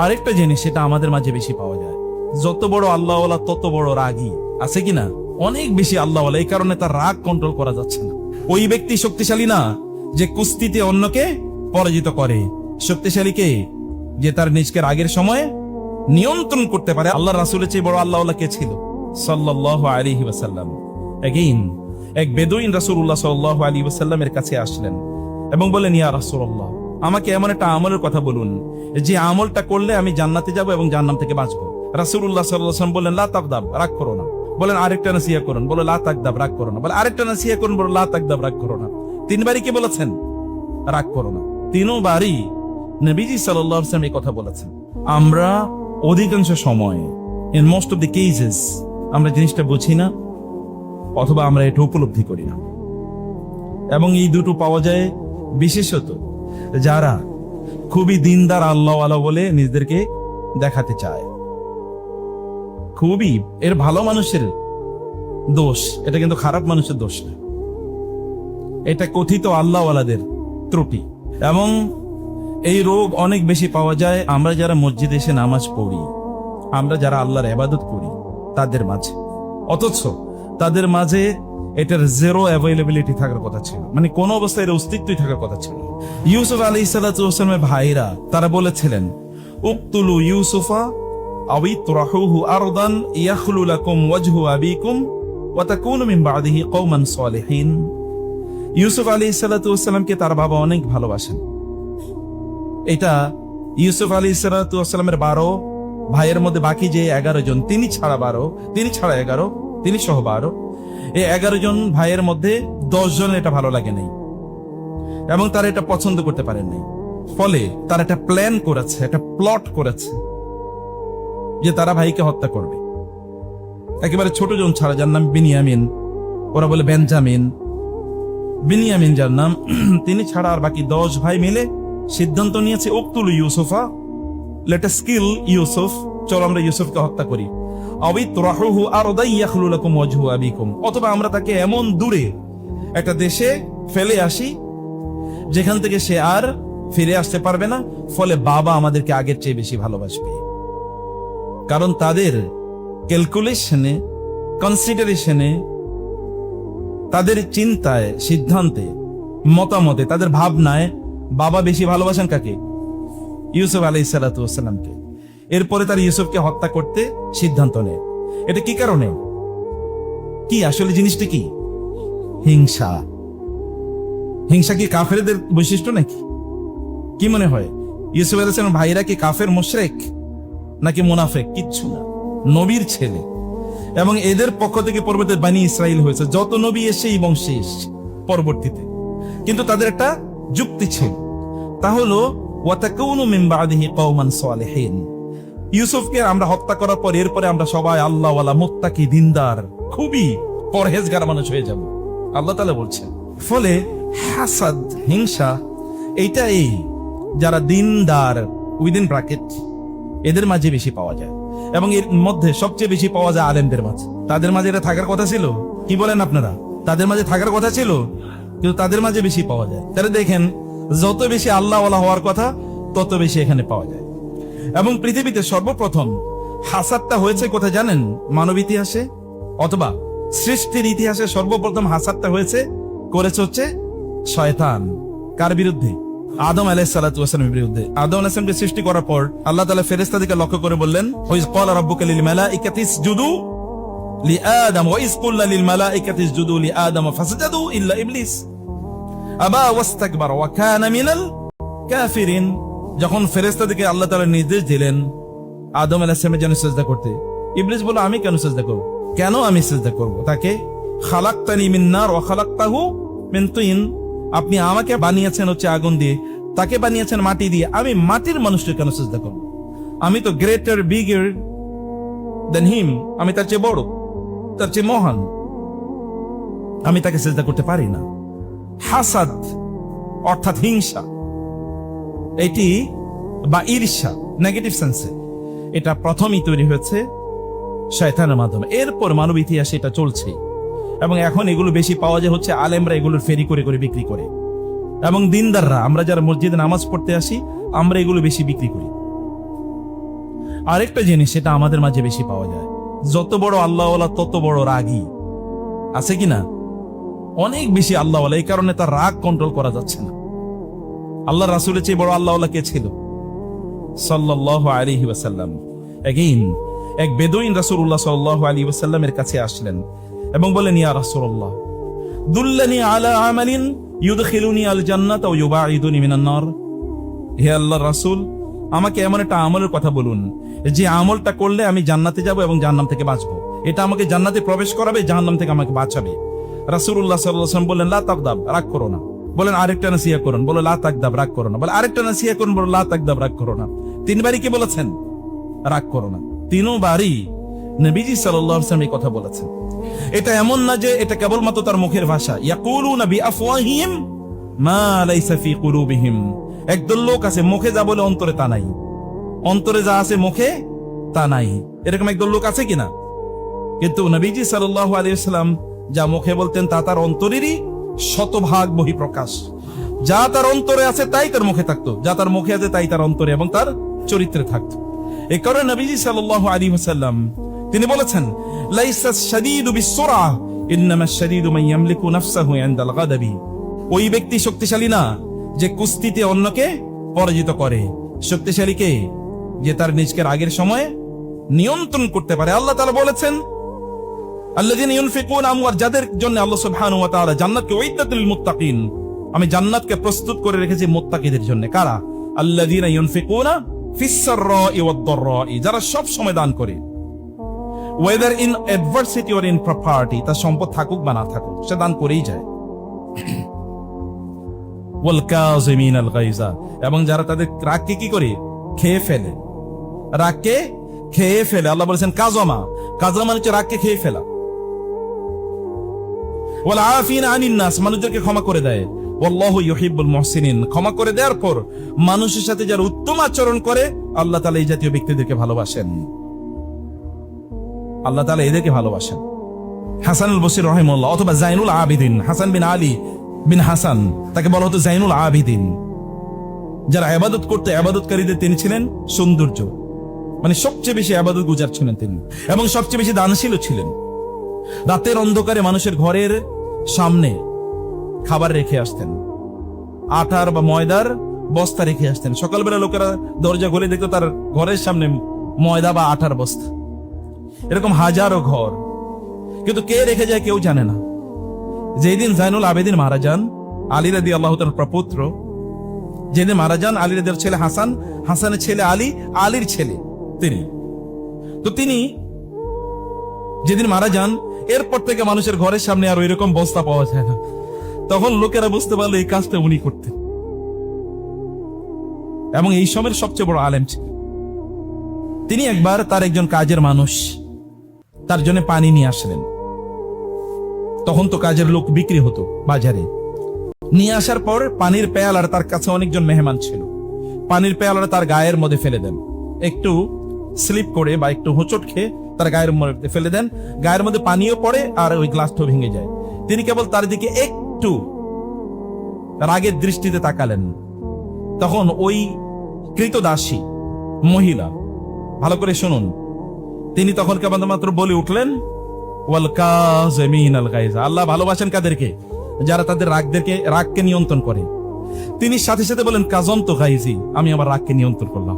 আরেকটা জিনিস, সেটা আমাদের মাঝে বেশি পাওয়া যায়, যত বড় আল্লাহওয়ালা তত বড় রাগী, আছে কিনা? অনেক বেশি আল্লাহওয়ালা, এই কারণে তার রাগ কন্ট্রোল করা যাচ্ছে না। ওই ব্যক্তি শক্তিশালী না যে কুস্তিতে অন্যকে পরাজিত করে, শক্তিশালী কে? যে তার নিজকে রাগের সময় নিয়ন্ত্রণ করতে পারে। আল্লাহ রাসূলের চেয়ে বড় আল্লাহওয়ালা কে ছিল? সাল্লাল্লাহু আলাইহি ওয়াসাল্লাম। এগেইন এক বেদুইন রাসূলুল্লাহ সাল্লাল্লাহু আলাইহি ওয়াসাল্লামের কাছে আসলেন এবং বললেন, ইয়া রাসূলুল্লাহ, আমাকে এমন একটা আমলের কথা বলুন যে আমলটা করলে আমি জান্নাতে যাব এবং জাহান্নাম থেকে বাঁচবো। রাসূলুল্লাহ সাল্লাল্লাহু আলাইহি ওয়াসাল্লাম বললেন, লা তাকদাব, রাগ করো না। বলেন, আরেকটা নসিহত করুন। বলে, লা তাকদাব, রাগ করো না। বলে, আরেকটা নসিহত করুন। বলে, লা তাকদাব, রাগ করো না। তিনবারই কি বলেছেন? রাগ করো না। তিনবারই নবীজি সাল্লাল্লাহু আলাইহি ওয়াসাল্লাম এই কথা বলেছেন। আমরা অধিকাংশ সময়, in most of the cases, আমরা জিনিসটা বুঝি না অথবা আমরা এটা উপলব্ধি করি না। এবং এই দুটো পাওয়া যায় বিশেষত যারা খুবই দিনদার আল্লাহওয়ালা বলে নিজেদেরকে দেখাতে চায়। খুবই এর ভালো মানুষের দোষ, এটা কিন্তু খারাপ মানুষের দোষ না, এটা কথিত আল্লাহওয়ালাদের ত্রুটি। এবং এই রোগ অনেক বেশি পাওয়া যায় আমরা যারা মসজিদে এসে নামাজ পড়ি, আমরা যারা আল্লাহর ইবাদত করি তাদের মাঝে। অথচ তাদের মাঝে এটার জিরো অ্যাভেলেবিলিটি থাকার কথা ছিল, মানে কোন অবস্থায় এর অস্তিত্বই থাকার কথা ছিল। ইউসুফ আলাইহিস সালাতু ওয়াস সালামের ভাইরা তারা বলেছিলেন, উকতুলু ইউসুফা আও ইতরাহুহু আরদান ইয়াখলু লাকুম ওয়াজহু আবিকুম ওয়া তাকুনু মিন বাদিহি কওমান সালিহিন। ইউসুফ আলাইহিস সালাতু ওয়াস সালামকে তার বাবা অনেক ভালোবাসেন। এটা ইউসুফ আলাইহিস সালাতু ওয়াস সালামের 12 ভাইয়ের মধ্যে বাকি যে 11 জন, তিনি ছাড়া 12, তিনি ছাড়া 11, তিনি সহ 12, এই 11 জন ভাইয়ের মধ্যে 10 জন এটা ভালো লাগে নাই এবং তারা এটা পছন্দ করতে পারেন নাই। ফলে তারা একটা প্ল্যান করেছে, একটা প্লট করেছে যে তারা ভাইকে হত্যা করবে। একেবারে ছোট জন ছাড়া, যার নাম বিনিয়ামিন, ওরা বলে বেঞ্জামিন, বিনিয়ামিন যার নাম, তিনি ছাড়া আর বাকি 10 ভাই মিলে সিদ্ধান্ত নিয়েছে, উকতুল ইউসুফা, লেট আস কিল ইউসুফ, চলো আমরা ইউসুফকে হত্যা করি। অথবা আমরা তাকে এমন দূরে একটা দেশে ফেলে আসি যেখান থেকে সে আর ফিরে আসতে পারবে না, ফলে বাবা আমাদেরকে আগের চেয়ে বেশি ভালোবাসবে। কারণ তাদের ক্যালকুলেশনে, কনসিডারেশনে, তাদের চিন্তায়, সিদ্ধান্তে, মতামতে, তাদের ভাবনায় বাবা বেশি ভালোবাসেন কাকে? ইউসুফ আলাইহিস সালাতু ওয়াস সালামকে। এরপরে তার ইউসুফকে হত্যা করতে সিদ্ধান্ত নেয়। এটা কি কারণে? কি আসলে জিনিসটা কি? হিংসা। হিংসা কি কাফেরদের বৈশিষ্ট্য নাকি? কি মনে হয় ইউসুফ আলাইহিস সালাম ভাইরা কি কাফের মুশরিক নাকি মুনাফিক? কিচ্ছু না, নবীর ছেলে। এবং এদের পক্ষ থেকে পরবর্তীতে বানি ইসরাইল হয়েছে, যত নবী এসে এই বংশে পরবর্তীতে। কিন্তু তাদের একটা যুক্তি ছিল, তা হলো ওয়া তাকুনু মিন বাদিহি কওমান সালিহিন। ইউসুফকে আমরা হত্যা করার পর এরপরে আমরা সবাই আল্লাহওয়ালা, মুত্তাকি, দিনদার, খুবই পরহেজগার মানুষ হয়ে যাব, আল্লাহ তাআলা বলছেন। ফলে হাসাদ, হিংসা, এইটা এই যারা দিনদার উইদিন ব্র্যাকেট এদের মাঝে বেশি পাওয়া যায়। এবং এর মধ্যে সবচেয়ে বেশি পাওয়া যায় আলেমদের মাঝে। তাদের মাঝে এটা থাকার কথা ছিল, কি বলেন আপনারা? তাদের মাঝে থাকার কথা ছিল, কিন্তু তাদের মাঝে বেশি পাওয়া যায়। তাহলে দেখেন, যত বেশি আল্লাহওয়ালা হওয়ার কথা তত বেশি এখানে পাওয়া যায়। এবং পৃথিবীতে সর্বপ্রথম হাসাদটা হয়েছে কোথায় জানেন? মানব ইতিহাসে অথবা সৃষ্টির ইতিহাসে সর্বপ্রথম হাসাদটা করেছে হচ্ছে শয়তান। কার বিরুদ্ধে? আদম আলাইহিস সালাতু ওয়াস সালামের বিরুদ্ধে। আদম আলাইহিস সালামকে সৃষ্টি করার পর আল্লাহ তাআলা ফেরেশতাদেরকে লক্ষ্য করে বললেন, ওয়াইজ ক্বালা রাব্বুকা লিল মালাইকাতি ইসজুদু লিআদম ওয়াইজ কুল্লা লিল মালাইকাতি ইসজুদু লিআদম ফাসাজাদু ইল্লা ইবলিস আবা ওয়াস্তাকবারা ওয়া কানা মিনাল কাফিরিন। যখন ফেরেশতাদেরকে আল্লাহ তাআলা নির্দেশ দিলেন আদম আলাইহিস সালামের জন্য সিজদা করতে, ইবলিস বলল, আমি কেন সিজদা করব? কেন আমি সিজদা করব তাকে? খালাকতানি মিন নার ওয়া খালাকতাহু মিন তিন। আপনি আমাকে বানিয়েছেন হচ্ছে আগুন দিয়ে, তাকে বানিয়েছেন মাটি দিয়ে, আমি মাটির মানুষকে কেন সিজদা করব? আমি তো গ্রেটার, বিগার দেন হিম, আমি তার চেয়ে বড়, তার চেয়ে মহান, আমি তাকে সিজদা করতে পারি না। হাসাদ অর্থাৎ হিংসা, এটি বা ঈর্ষা নেগেটিভ সেন্সে, এটা প্রথমই তৈরি হয়েছে শয়তানের মাধ্যমে। এরপর মানব ইতিহাসে এটা চলছে এবং এখন এগুলো বেশি পাওয়া যায় হচ্ছে আলেমরা এগুলোর ফেরি করে করে বিক্রি করে, এবং দিনদাররা, আমরা যারা মসজিদে নামাজ পড়তে আসি, আমরা এগুলো বেশি বিক্রি করি। আরেকটা জিনিস, সেটা আমাদের মাঝে বেশি পাওয়া যায়, যত বড় আল্লাহওয়ালা তত বড় রাগী, আছে কিনা? অনেক বেশি আল্লাহওয়ালা, এই কারণে তার রাগ কন্ট্রোল করা যাচ্ছে না। আল্লাহ রাসূলের চেয়ে বড় আল্লাহওয়ালা কে ছিল? সাল্লাল্লাহু আলাইহি ওয়াসাল্লাম। এগেইন এক বেদুইন রাসূলুল্লাহ সাল্লাল্লাহু আলাইহি ওয়াসাল্লামের কাছে আসলেন এবং বললেন, ইয়া রাসূলুল্লাহ, দুল্লানি আলা আমালিন ইউদখিলুনি আল জান্নাত ওয়া ইউবাইদুনি মিনান নার। হে আল্লাহর রাসূল, আমাকে এমন একটা আমলের কথা বলুন যে আমলটা করলে আমি জান্নাতে যাব এবং জাহান্নাম থেকে বাঁচবো। এটা আমাকে জান্নাতে প্রবেশ করাবে, জাহান্নাম থেকে আমাকে বাঁচাবে। রাসূলুল্লাহ সাল্লাল্লাহু আলাইহি ওয়াসাল্লাম বললেন, লা তাকদাব, রাগ করো না। বলেন আরেকটা নসিহা করুন, বলে লা তাকদাব, রাগ করো না। বলে আরেকটা নসিহা করুন, বলে লা তাকদাব, রাগ করো না। তিনবারই কি বলেছেন? রাগ করো না। তিনবারই নবীজি সাল্লাল্লাহু আলাইহি ওয়াসাল্লাম এই কথা বলেছেন। এটা এমন না যে এটা কেবলমাত্র তার মুখের ভাষা। ইয়াকুলুনা বিআফওয়াহিহিম মা লাইসা ফি কুলুবিহিম। একদল লোক আছে মুখে যা বলে অন্তরে তা নাই, অন্তরে যা আছে মুখে তা নাই। এরকম একদল লোক আছে কিনা? কিন্তু নবীজি সাল্লাল্লাহু আলাইহি ওয়াসাল্লাম যা মুখে বলতেন তা তার অন্তরেরই শতভাগ বহিঃপ্রকাশ। যা তার অন্তরে আছে তাই তার মুখে থাকতো, যা তার মুখে আছে তাই তার অন্তরে এবং তার চরিত্রে থাকতো। এই কারণে নবীজি সাল্লাল্লাহু আলাইহি ওয়াসাল্লাম তিনি বলেছেন, লাইসা শাদীদু বিসসুরা ইন্নামা শাদীদু মান ইয়ামলিকু নাফসাহু ইনদাল গাদাবি। ওই ব্যক্তি শক্তিশালী না যে কুস্তিতে অন্যকে পরাজিত করে। শক্তিশালী কে? যে তার নিজকে রাগের সময় নিয়ন্ত্রণ করতে পারে। আল্লাহ তাআলা বলেছেন, আল্লাযীনা ইউনফিকুনা আমওয়াল, যাদের জন্য আল্লাহ সুবহানাহু ওয়া তাআলা জান্নাতকে উইদ্দাতুল লিল মুত্তাকিন, আমি জান্নাতকে প্রস্তুত করে রেখেছি মুত্তাকিদের জন্য। কারা? আল্লাযীনা ইউনফিকুনা ফিস সাররাই ওয়াদ দাররাই, যারা সব সময় দান করে। Weather in adversity or in property, তার সম্পদ থাকুক বা না থাকুক, সে দান করেই যায়। ওয়াল কাযিমিনাল গায়জা, এবং যারা তাদের রাগকে কি করে? খেয়ে ফেলে। রাগকে খেয়ে ফেলে। আল্লাহ বলেছেন কাযমা, কাযমা মানে হচ্ছে রাগকে খেয়ে ফেলা। ওয়াল আফিনা আনিন নাস, মানুষদেরকে ক্ষমা করে দেয়। ওয়াল্লাহু ইউহিব্বুল মুহসিনিন, ক্ষমা করে দেওয়ার পর মানুষের সাথে যারা উত্তম আচরণ করে, আল্লাহ তাআলা এই জাতীয় ব্যক্তিদেরকে ভালোবাসেন। আল্লাহ তাআলা এদেরকে ভালোবাসেন। হাসান আল বসরি রাহিমাহুল্লাহ, অথবা জাইনুল আবিদিন, হাসান বিন আলী বিন হাসান, তাকে বলা হতো জাইনুল আবিদিন। যারা ইবাদত করতে, ইবাদতকারীদের তিনি ছিলেন সৌন্দর্য, মানে সবচেয়ে বেশি ইবাদত গুজার ছিলেন তিনি, এবং সবচেয়ে বেশি দানশীল ছিলেন। রাতের অন্ধকারে মানুষের ঘরের সামনে খাবার রেখে আসতেন, আটার বা ময়দার বস্তা রেখে আসতেন। সকালবেলা লোকেরা দরজা খুলে দেখতো তার ঘরের সামনে ময়দা বা আটার বস্তা। এরকম হাজারো ঘর, কিন্তু কে রেখে যায় কেউ জানে না। যেদিন জাইনুল আবেদিন মারা যান, আলী রাদিয়াল্লাহু তাআলার প্রপুত্র, যেদিন মারা যান, আলী রাদিয়ার ছেলে হাসান, হাসানের ছেলে আলী, আলীর ছেলে তিনি। তো তিনি যেদিন মারা যান, এরপর থেকে মানুষের ঘরের সামনে আর ওইরকম বস্তা পাওয়া যায় না। তখন লোকেরা বুঝতে পারলো এই কাজটা উনি করতেন, এবং এই সময়ের সবচেয়ে বড় আলেম ছিলেন তিনি। একবার তার একজন কাজের মানুষ তার জন্য পানি নিয়ে আসলেন। তখন তো কাজের লোক বিক্রি হতো বাজারে। নিয়ে আসার পর পানির পেয়ালার, তার কাছে অনেকজন মেহমান ছিল, পানির পেয়ালার তার গায়ের মধ্যে ফেলে দেন। একটু স্লিপ করে বা একটু হোঁচট খেয়ে তার গায়ের মধ্যে ফেলে দেন। গায়ের মধ্যে পানিও পড়ে আর ওই গ্লাসটাও ভেঙে যায়। তিনি কেবল তার দিকে একটু রাগের দৃষ্টিতে তাকালেন। তখন ওই কৃতদাসী মহিলা, ভালো করে শুনুন, তিনি তখন কেবলমাত্র বলে উঠলেন, ওয়াল কাযিমিনাল গায়জা, আল্লাহ ভালোবাসেন কাদেরকে? যারা তাদের রাগকে নিয়ন্ত্রণ করে। তিনি সাথে সাথে বলেন, কাযমতু গায়জি, আমি আমার রাগকে নিয়ন্ত্রণ করলাম।